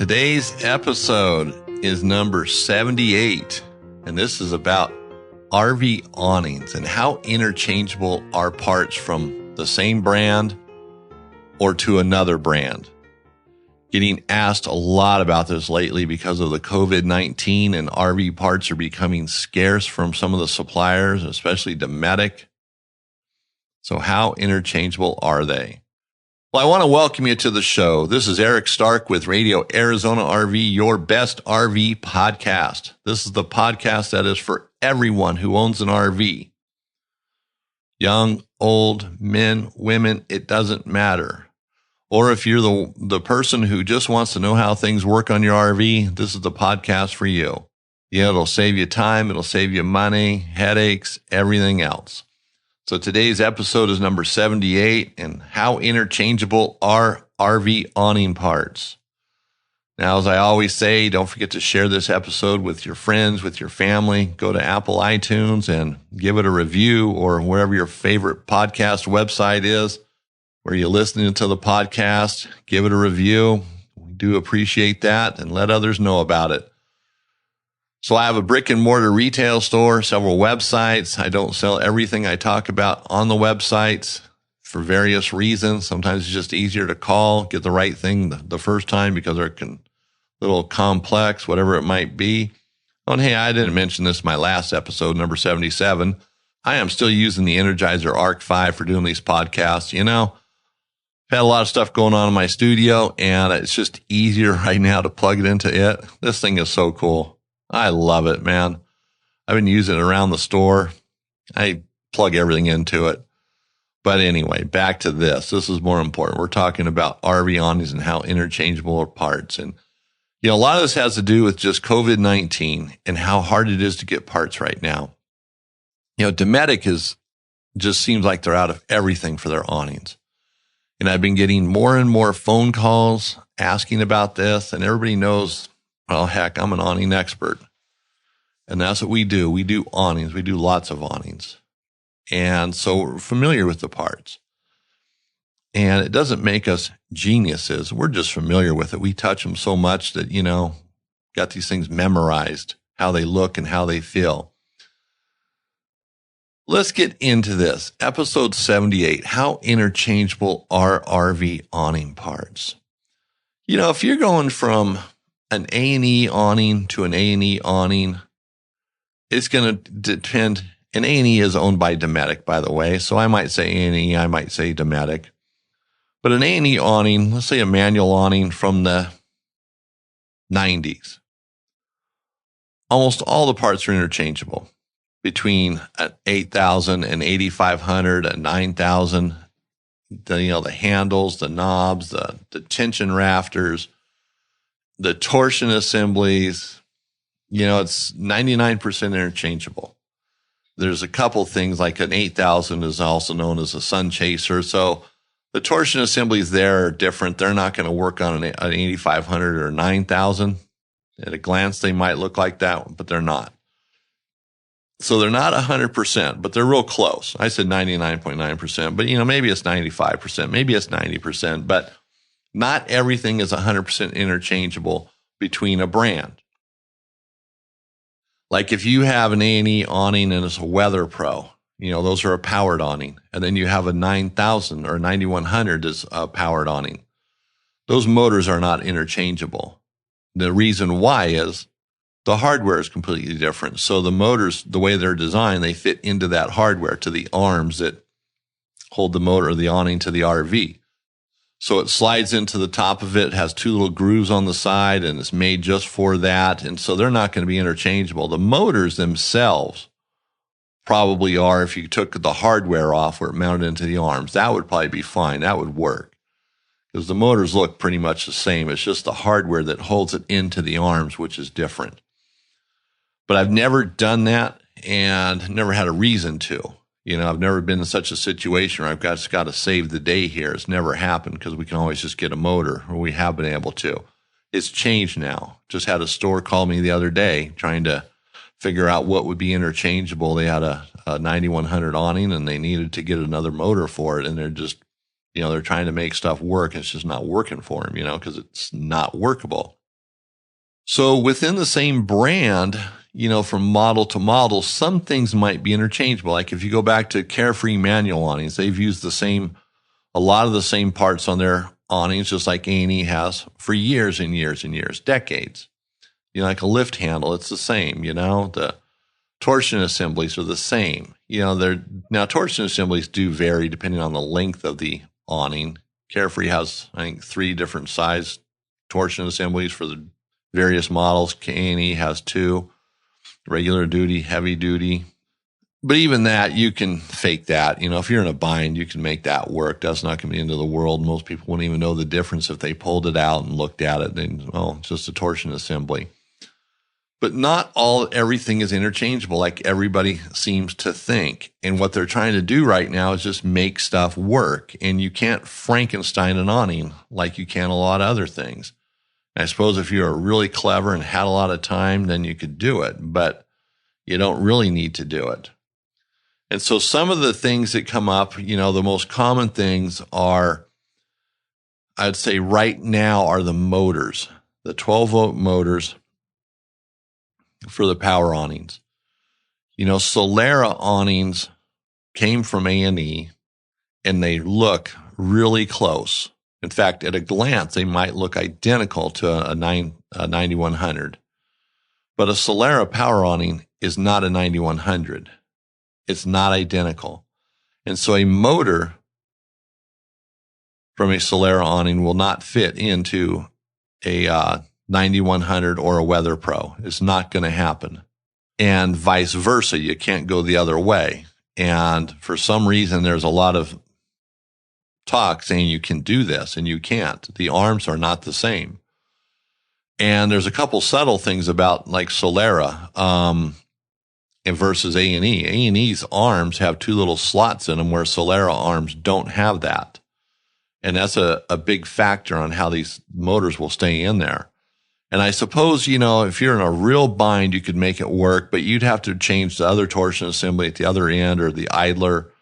Today's episode is number 78, and this is about RV awnings and how interchangeable are parts from the same brand or to another brand. Getting asked a lot about this lately because of the COVID-19, and RV parts are becoming scarce from some of the suppliers, especially Dometic. So how interchangeable are they? Well, I want to welcome you to the show. This is Eric Stark with Radio Arizona RV, your best RV podcast. This is the podcast that is for everyone who owns an RV. Young, old, men, women, it doesn't matter. Or if you're the person who just wants to know how things work on your RV, this is the podcast for you. Yeah, it'll save you time, it'll save you money, headaches, everything else. So today's episode is number 78, and how interchangeable are RV awning parts? Now, as I always say, don't forget to share this episode with your friends, with your family. Go to Apple iTunes and give it a review, or wherever your favorite podcast website is, where you're listening to the podcast. Give it a review. We do appreciate that, and let others know about it. So I have a brick and mortar retail store, several websites. I don't sell everything I talk about on the websites for various reasons. Sometimes it's just easier to call, get the right thing the first time because they're a little complex, whatever it might be. Oh, and hey, I didn't mention this in my last episode, number 77. I am still using the Energizer Arc 5 for doing these podcasts. You know, I've had a lot of stuff going on in my studio, and it's just easier right now to plug it into it. This thing is so cool. I love it, man. I've been using it around the store. I plug everything into it. But anyway, back to this. This is more important. We're talking about RV awnings and how interchangeable are parts. And, you know, a lot of this has to do with just COVID-19 and how hard it is to get parts right now. You know, Dometic just seems like they're out of everything for their awnings. And I've been getting more and more phone calls asking about this, and everybody knows, well, heck, I'm an awning expert. And that's what we do. We do awnings. We do lots of awnings. And so we're familiar with the parts. And it doesn't make us geniuses. We're just familiar with it. We touch them so much that, you know, got these things memorized, how they look and how they feel. Let's get into this. Episode 78, how interchangeable are RV awning parts? You know, if you're going from an A&E awning to an A&E awning, it's going to depend. And A&E is owned by Dometic, by the way. So I might say A&E, I might say Dometic. But an A&E awning, let's say a manual awning from the 90s, almost all the parts are interchangeable between an 8,000 and 8,500, a 9,000. The handles, the knobs, the tension rafters, the torsion assemblies, you know, it's 99% interchangeable. There's a couple things like an 8,000 is also known as a sun chaser. So the torsion assemblies there are different. They're not going to work on an 8,500 or 9,000. At a glance, they might look like that, but they're not. So they're not 100%, but they're real close. I said 99.9%, but, you know, maybe it's 95%, maybe it's 90%, but not everything is 100% interchangeable between a brand. Like if you have an A&E awning and it's a Weather Pro, you know, those are a powered awning. And then you have a 9,000 or 9,100 is a powered awning. Those motors are not interchangeable. The reason why is the hardware is completely different. So the motors, the way they're designed, they fit into that hardware, to the arms that hold the motor or the awning to the RV. So it slides into the top of it, has two little grooves on the side, and it's made just for that. And so they're not going to be interchangeable. The motors themselves probably are. If you took the hardware off where it mounted into the arms, that would probably be fine. That would work because the motors look pretty much the same. It's just the hardware that holds it into the arms, which is different. But I've never done that and never had a reason to. You know, I've never been in such a situation where I've just got to save the day here. It's never happened because we can always just get a motor, or we have been able to. It's changed now. Just had a store call me the other day trying to figure out what would be interchangeable. They had a 9100 awning and they needed to get another motor for it. And they're just, you know, they're trying to make stuff work. And it's just not working for them, you know, because it's not workable. So within the same brand, from model to model, some things might be interchangeable. Like if you go back to Carefree manual awnings, they've used a lot of the same parts on their awnings, just like A&E has for years and years and years, decades. Like a lift handle, it's the same, the torsion assemblies are the same. Now torsion assemblies do vary depending on the length of the awning. Carefree has, I think, 3 different size torsion assemblies for the various models. A&E has 2, regular duty, heavy duty. But even that, you can fake that. If you're in a bind, you can make that work. That's not going to be the end of the world. Most people wouldn't even know the difference if they pulled it out and looked at it. It's just a torsion assembly. But not everything is interchangeable like everybody seems to think. And what they're trying to do right now is just make stuff work. And you can't Frankenstein an awning like you can a lot of other things. And I suppose if you were really clever and had a lot of time, then you could do it. But you don't really need to do it. And so some of the things that come up, the most common things are, I'd say right now, are the motors, the 12-volt motors for the power awnings. Solera awnings came from A&E, and they look really close. In fact, at a glance, they might look identical to a 9100. But a Solera power awning is not a 9100. It's not identical. And so a motor from a Solera awning will not fit into a 9100 or a Weather Pro. It's not going to happen. And vice versa. You can't go the other way. And for some reason, there's a lot of talk saying you can do this, and you can't. The arms are not the same. And there's a couple subtle things about like Solera versus A&E. A&E's arms have 2 little slots in them where Solera arms don't have that. And that's a big factor on how these motors will stay in there. And I suppose, if you're in a real bind, you could make it work, but you'd have to change the other torsion assembly at the other end or the idler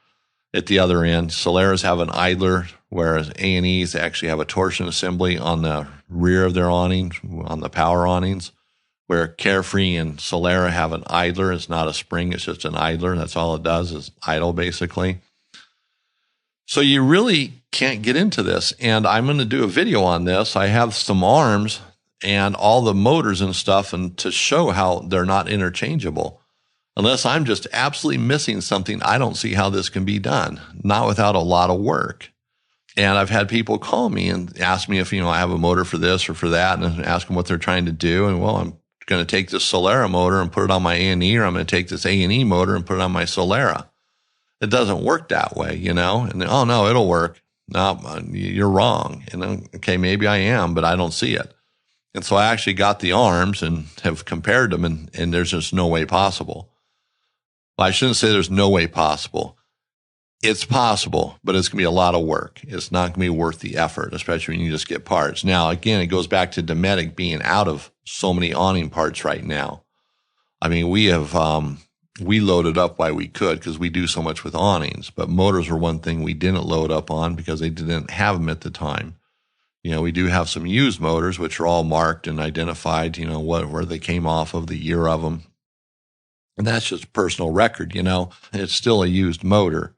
at the other end. Soleras have an idler, whereas A&Es actually have a torsion assembly on the rear of their awnings, on the power awnings, where Carefree and Solera have an idler. It's not a spring, it's just an idler. That's all it does, is idle, basically. So you really can't get into this. And I'm going to do a video on this. I have some arms and all the motors and stuff, and to show how they're not interchangeable. Unless I'm just absolutely missing something, I don't see how this can be done, not without a lot of work. And I've had people call me and ask me if, I have a motor for this or for that, and ask them what they're trying to do. And well, I'm going to take this Solera motor and put it on my A&E, or I'm going to take this A&E motor and put it on my Solera. It doesn't work that way, And oh no, it'll work. No, you're wrong. And okay, maybe I am, but I don't see it. And so I actually got the arms and have compared them, and there's just no way possible. Well, I shouldn't say there's no way possible. It's possible, but it's going to be a lot of work. It's not going to be worth the effort, especially when you just get parts. Now, again, it goes back to Dometic being out of so many awning parts right now. I mean, we loaded up while we could because we do so much with awnings, but motors were one thing we didn't load up on because they didn't have them at the time. We do have some used motors, which are all marked and identified, where they came off of, the year of them. And that's just personal record, It's still a used motor.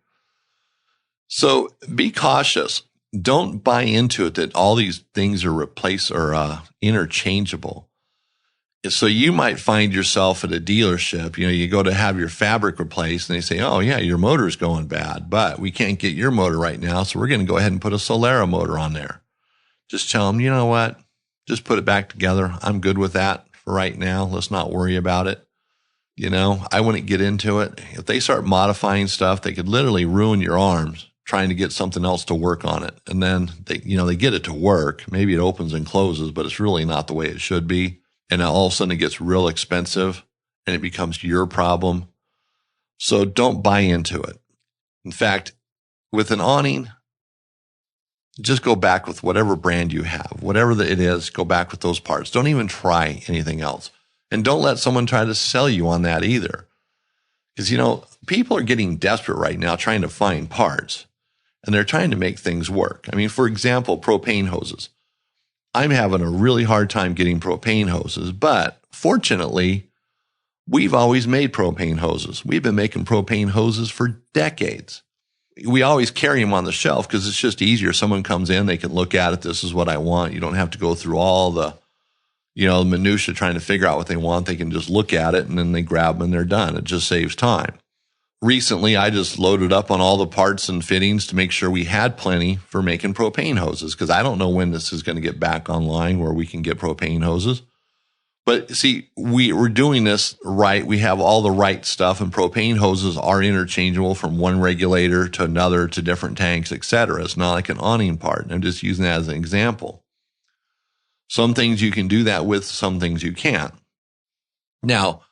So be cautious. Don't buy into it that all these things are interchangeable. So you might find yourself at a dealership, you go to have your fabric replaced, and they say, oh yeah, your motor's going bad, but we can't get your motor right now, so we're going to go ahead and put a Solera motor on there. Just tell them, you know what, just put it back together. I'm good with that for right now. Let's not worry about it. I wouldn't get into it. If they start modifying stuff, they could literally ruin your arms trying to get something else to work on it. And then they get it to work. Maybe it opens and closes, but it's really not the way it should be. And all of a sudden it gets real expensive and it becomes your problem. So don't buy into it. In fact, with an awning, just go back with whatever brand you have. Whatever it is, go back with those parts. Don't even try anything else. And don't let someone try to sell you on that either. Because, people are getting desperate right now trying to find parts. And they're trying to make things work. I mean, for example, propane hoses. I'm having a really hard time getting propane hoses, but fortunately, we've always made propane hoses. We've been making propane hoses for decades. We always carry them on the shelf because it's just easier. Someone comes in, they can look at it. This is what I want. You don't have to go through all the, minutia trying to figure out what they want. They can just look at it and then they grab them and they're done. It just saves time. Recently, I just loaded up on all the parts and fittings to make sure we had plenty for making propane hoses because I don't know when this is going to get back online where we can get propane hoses. But see, we're doing this right. We have all the right stuff, and propane hoses are interchangeable from one regulator to another to different tanks, etc. It's not like an awning part. I'm just using that as an example. Some things you can do that with, some things you can't. Now,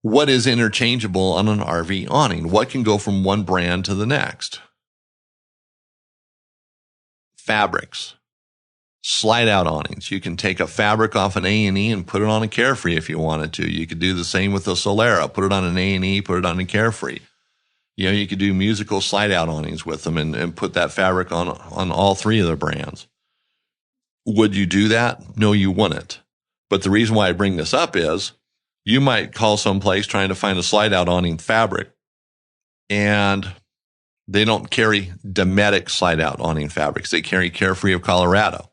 what is interchangeable on an RV awning? What can go from one brand to the next? Fabrics. Slide-out awnings. You can take a fabric off an A&E and put it on a Carefree if you wanted to. You could do the same with a Solera. Put it on an A&E, put it on a Carefree. You could do musical slide-out awnings with them and put that fabric on all three of the brands. Would you do that? No, you wouldn't. But the reason why I bring this up is you might call someplace trying to find a slide-out awning fabric, and they don't carry Dometic slide-out awning fabrics. They carry Carefree of Colorado.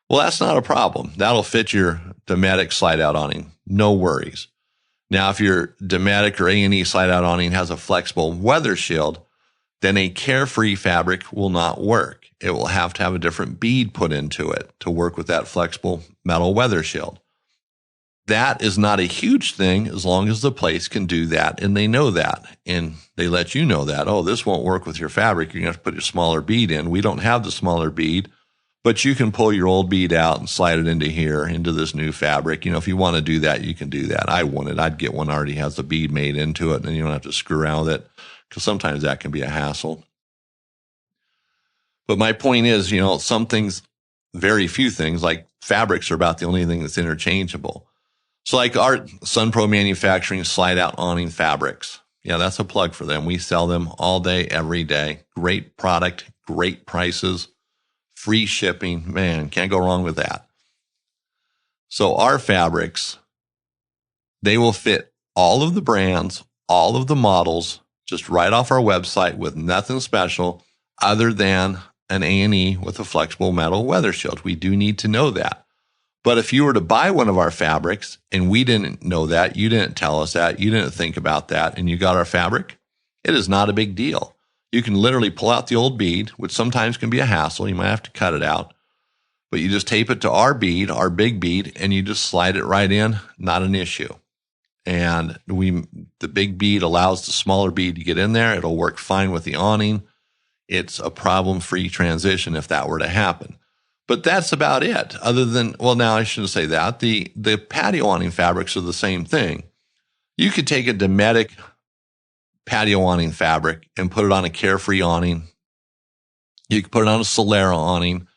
Well, that's not a problem. That'll fit your Dometic slide-out awning. No worries. Now, if your Dometic or A&E slide-out awning has a flexible weather shield, then a Carefree fabric will not work. It will have to have a different bead put into it to work with that flexible metal weather shield. That is not a huge thing as long as the place can do that, and they know that, and they let you know that. Oh, this won't work with your fabric. You're going to have to put a smaller bead in. We don't have the smaller bead. But you can pull your old bead out and slide it into here, into this new fabric. If you want to do that, you can do that. I wouldn't. I'd get one that already has the bead made into it, and you don't have to screw around with it because sometimes that can be a hassle. But my point is, some things, very few things, like fabrics are about the only thing that's interchangeable. So like our SunPro Manufacturing slide-out awning fabrics. Yeah, that's a plug for them. We sell them all day, every day. Great product, great prices. Free shipping, man, can't go wrong with that. So our fabrics, they will fit all of the brands, all of the models, just right off our website with nothing special other than an A&E with a flexible metal weather shield. We do need to know that. But if you were to buy one of our fabrics and we didn't know that, you didn't tell us that, you didn't think about that, and you got our fabric, it is not a big deal. You can literally pull out the old bead, which sometimes can be a hassle. You might have to cut it out. But you just tape it to our bead, our big bead, and you just slide it right in. Not an issue. And the big bead allows the smaller bead to get in there. It'll work fine with the awning. It's a problem-free transition if that were to happen. But that's about it. Other than, well, now I shouldn't say that. The patio awning fabrics are the same thing. You could take a Dometic patio awning fabric and put it on a Carefree awning. You can put it on a Solera awning.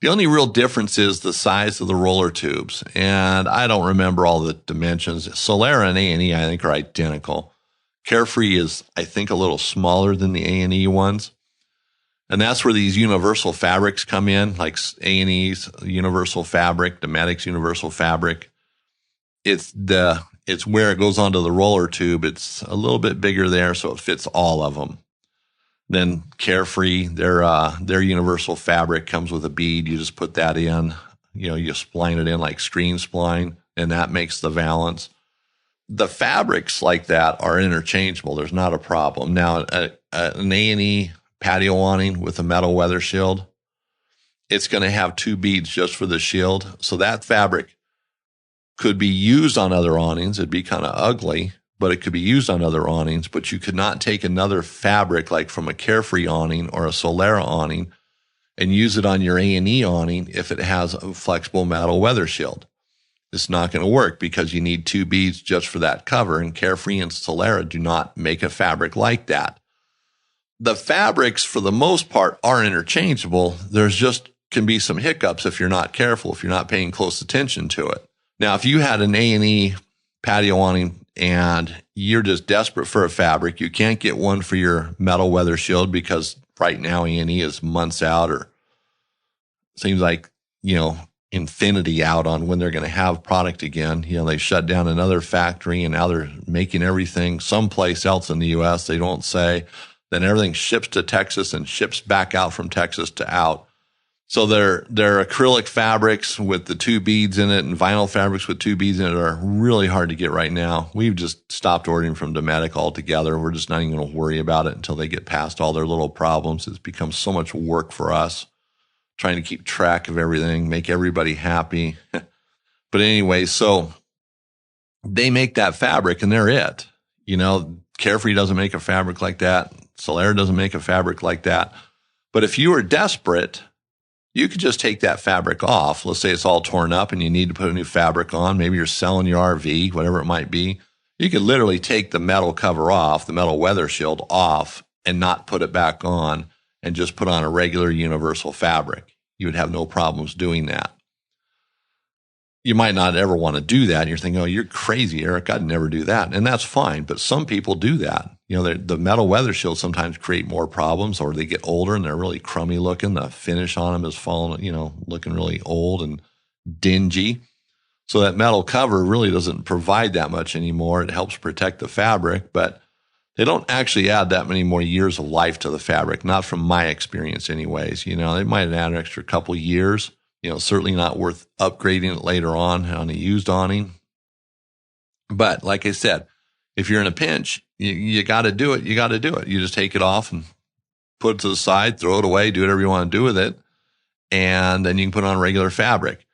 The only real difference is the size of the roller tubes. And I don't remember all the dimensions. Solera and A&E, I think, are identical. Carefree is, I think, a little smaller than the A&E ones. And that's where these universal fabrics come in, like A&E's universal fabric, Dometic's universal fabric. It's where it goes onto the roller tube. It's a little bit bigger there, so it fits all of them. Then Carefree, their universal fabric comes with a bead. You just put that in. You spline it in like screen spline, and that makes the valance. The fabrics like that are interchangeable. There's not a problem. Now, an A&E patio awning with a metal weather shield, it's going to have two beads just for the shield. So that fabric could be used on other awnings. It'd be kind of ugly, but it could be used on other awnings. But you could not take another fabric like from a Carefree awning or a Solera awning and use it on your A&E awning if it has a flexible metal weather shield. It's not going to work because you need two beads just for that cover, and Carefree and Solera do not make a fabric like that. The fabrics, for the most part, are interchangeable. There's just can be some hiccups if you're not careful, if you're not paying close attention to it. Now, if you had an A&E patio awning and you're just desperate for a fabric, you can't get one for your metal weather shield because right now A&E is months out, or seems like, infinity out on when they're going to have product again. They shut down another factory and now they're making everything someplace else in the U.S. They don't say. Then everything ships to Texas and ships back out from Texas to out. So they're acrylic fabrics with the 2 beads in it and vinyl fabrics with 2 beads in it are really hard to get right now. We've just stopped ordering from Dometic altogether. We're just not even going to worry about it until they get past all their little problems. It's become so much work for us trying to keep track of everything, make everybody happy. But anyway, so they make that fabric and they're it. Carefree doesn't make a fabric like that. Solera doesn't make a fabric like that. But if you were desperate, you could just take that fabric off. Let's say it's all torn up and you need to put a new fabric on. Maybe you're selling your RV, whatever it might be. You could literally take the metal cover off, the metal weather shield off, and not put it back on and just put on a regular universal fabric. You would have no problems doing that. You might not ever want to do that. And you're thinking, oh, you're crazy, Eric. I'd never do that. And that's fine. But some people do that. The metal weather shields sometimes create more problems, or they get older and they're really crummy looking. The finish on them is falling, looking really old and dingy. So that metal cover really doesn't provide that much anymore. It helps protect the fabric, but they don't actually add that many more years of life to the fabric. Not from my experience anyways. They might add an extra couple years. Certainly not worth upgrading it later on a used awning. But like I said, if you're in a pinch, you got to do it. You got to do it. You just take it off and put it to the side, throw it away, do whatever you want to do with it. And then you can put on regular fabric.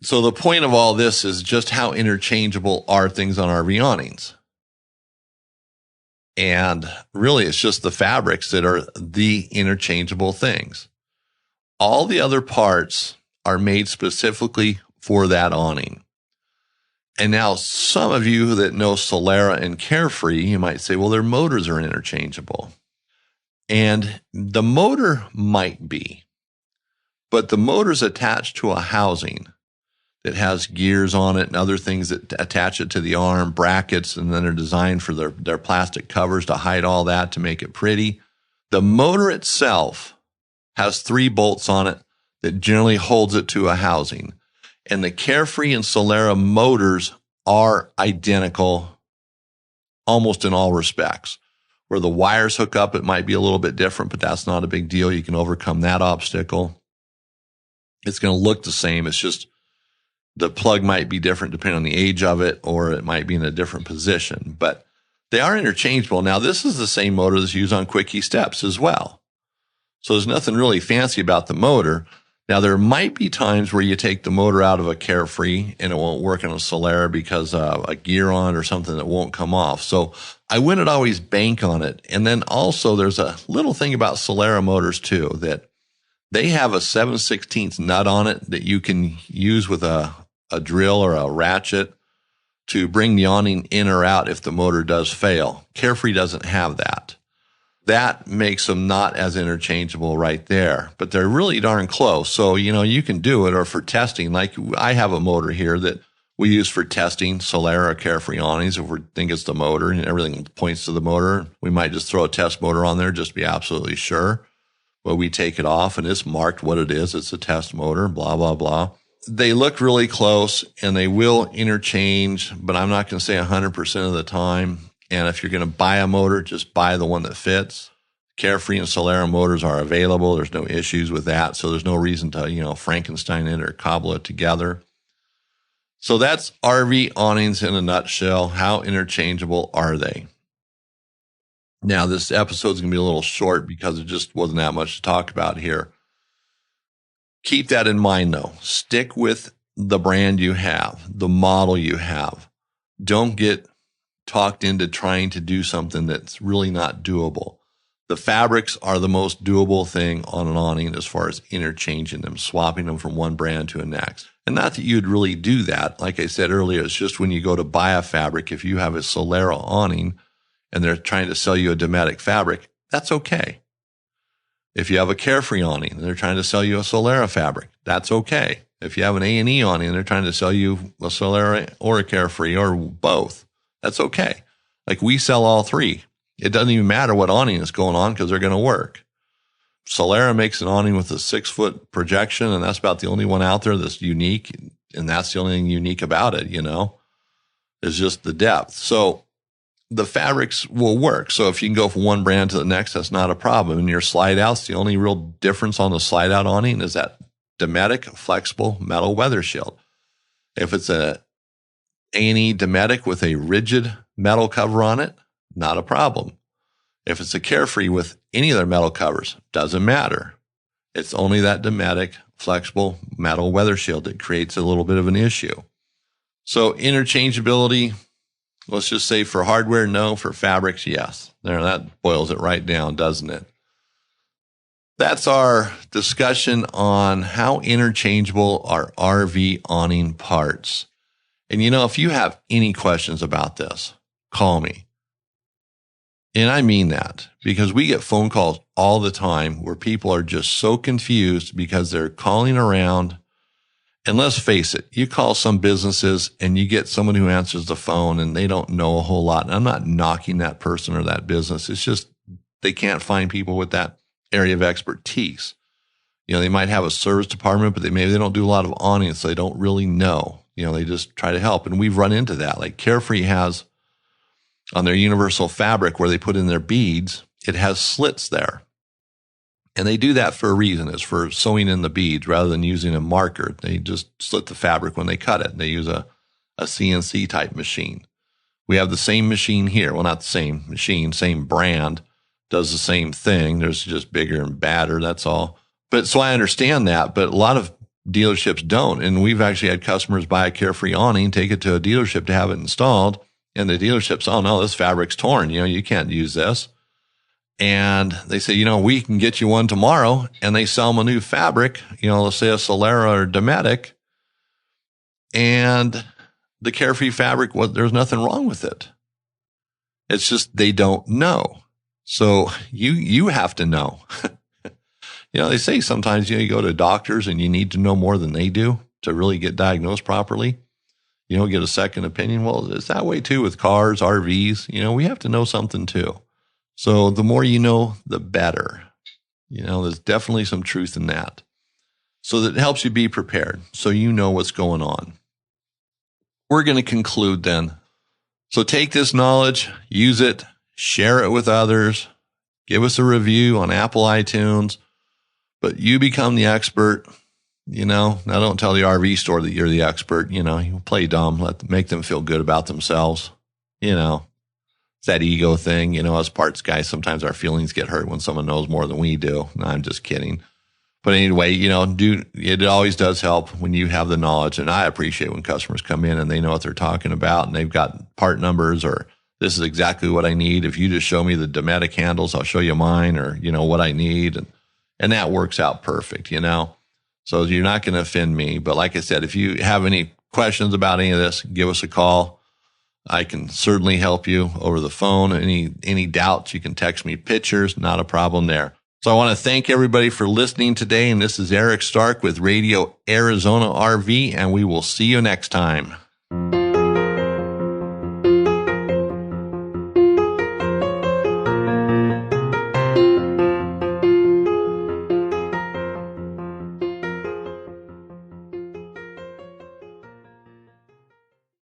So the point of all this is just how interchangeable are things on RV awnings. And really, it's just the fabrics that are the interchangeable things. All the other parts are made specifically for that awning. And now some of you that know Solera and Carefree, you might say, well, their motors are interchangeable. And the motor might be, but the motor's attached to a housing that has gears on it and other things that attach it to the arm, brackets, and then they're designed for their plastic covers to hide all that to make it pretty. The motor itself has 3 bolts on it that generally holds it to a housing. And the Carefree and Solera motors are identical almost in all respects. Where the wires hook up, it might be a little bit different, but that's not a big deal. You can overcome that obstacle. It's going to look the same. It's just the plug might be different depending on the age of it, or it might be in a different position. But they are interchangeable. Now, this is the same motor that's used on quickie steps as well. So there's nothing really fancy about the motor. Now, there might be times where you take the motor out of a Carefree and it won't work on a Solera because of a gear on it or something that won't come off. So I wouldn't always bank on it. And then also there's a little thing about Solera motors too, that they have a 7/16 nut on it that you can use with a drill or a ratchet to bring the awning in or out if the motor does fail. Carefree doesn't have that. That makes them not as interchangeable right there, but they're really darn close. So, you can do it, or for testing, like I have a motor here that we use for testing Solera or Carefree awnings. If we think it's the motor and everything points to the motor, we might just throw a test motor on there just to be absolutely sure. But we take it off and it's marked what it is. It's a test motor, blah, blah, blah. They look really close and they will interchange, but I'm not going to say 100% of the time. And if you're going to buy a motor, just buy the one that fits. Carefree and Solera motors are available. There's no issues with that. So there's no reason to, Frankenstein it or cobble it together. So that's RV awnings in a nutshell. How interchangeable are they? Now, this episode is going to be a little short because it just wasn't that much to talk about here. Keep that in mind, though. Stick with the brand you have, the model you have. Don't get talked into trying to do something that's really not doable. The fabrics are the most doable thing on an awning as far as interchanging them, swapping them from one brand to the next. And not that you'd really do that. Like I said earlier, it's just when you go to buy a fabric, if you have a Solera awning and they're trying to sell you a Dometic fabric, that's okay. If you have a Carefree awning and they're trying to sell you a Solera fabric, that's okay. If you have an A&E awning and they're trying to sell you a Solera or a Carefree or both, that's okay. Like we sell all 3. It doesn't even matter what awning is going on because they're going to work. Solera makes an awning with a 6-foot projection, and that's about the only one out there that's unique. And that's the only thing unique about it, is just the depth. So the fabrics will work. So if you can go from one brand to the next, that's not a problem. And your slide outs, the only real difference on the slide out awning is that Dometic flexible metal weather shield. If it's a A&E Dometic with a rigid metal cover on it, not a problem. If it's a Carefree with any of their metal covers, doesn't matter. It's only that Dometic flexible metal weather shield that creates a little bit of an issue. So interchangeability, let's just say for hardware, no. For fabrics, yes. There, that boils it right down, doesn't it? That's our discussion on how interchangeable are RV awning parts. And if you have any questions about this, call me. And I mean that because we get phone calls all the time where people are just so confused because they're calling around. And let's face it, you call some businesses and you get someone who answers the phone and they don't know a whole lot. And I'm not knocking that person or that business. It's just they can't find people with that area of expertise. They might have a service department, but maybe they don't do a lot of awnings, so they don't really know. They just try to help. And we've run into that. Like Carefree has on their universal fabric where they put in their beads, it has slits there. And they do that for a reason. It's for sewing in the beads rather than using a marker. They just slit the fabric when they cut it. They use a CNC type machine. We have the same machine here. Well, not the same machine, same brand, does the same thing. There's just bigger and badder. That's all. But so I understand that, but a lot of dealerships don't. And we've actually had customers buy a Carefree awning, take it to a dealership to have it installed. And the dealership's, oh no, this fabric's torn. You can't use this. And they say, we can get you one tomorrow. And they sell them a new fabric, let's say a Solera or Dometic. And the Carefree fabric, there's nothing wrong with it. It's just they don't know. So you have to know. They say sometimes, you go to doctors and you need to know more than they do to really get diagnosed properly. Get a second opinion. Well, it's that way too with cars, RVs. We have to know something too. So the more you know, the better. There's definitely some truth in that. So that helps you be prepared. So you know what's going on. We're going to conclude then. So take this knowledge, use it, share it with others, give us a review on Apple iTunes, but you become the expert. Now don't tell the RV store that you're the expert. You play dumb, make them feel good about themselves. It's that ego thing. Us parts guys, sometimes our feelings get hurt when someone knows more than we do. No, I'm just kidding. But anyway, it always does help when you have the knowledge. And I appreciate when customers come in and they know what they're talking about and they've got part numbers or this is exactly what I need. If you just show me the Dometic handles, I'll show you mine or, what I need. And that works out perfect, So you're not going to offend me. But like I said, if you have any questions about any of this, give us a call. I can certainly help you over the phone. Any doubts, you can text me pictures. Not a problem there. So I want to thank everybody for listening today. And this is Eric Stark with Radio Arizona RV, and we will see you next time.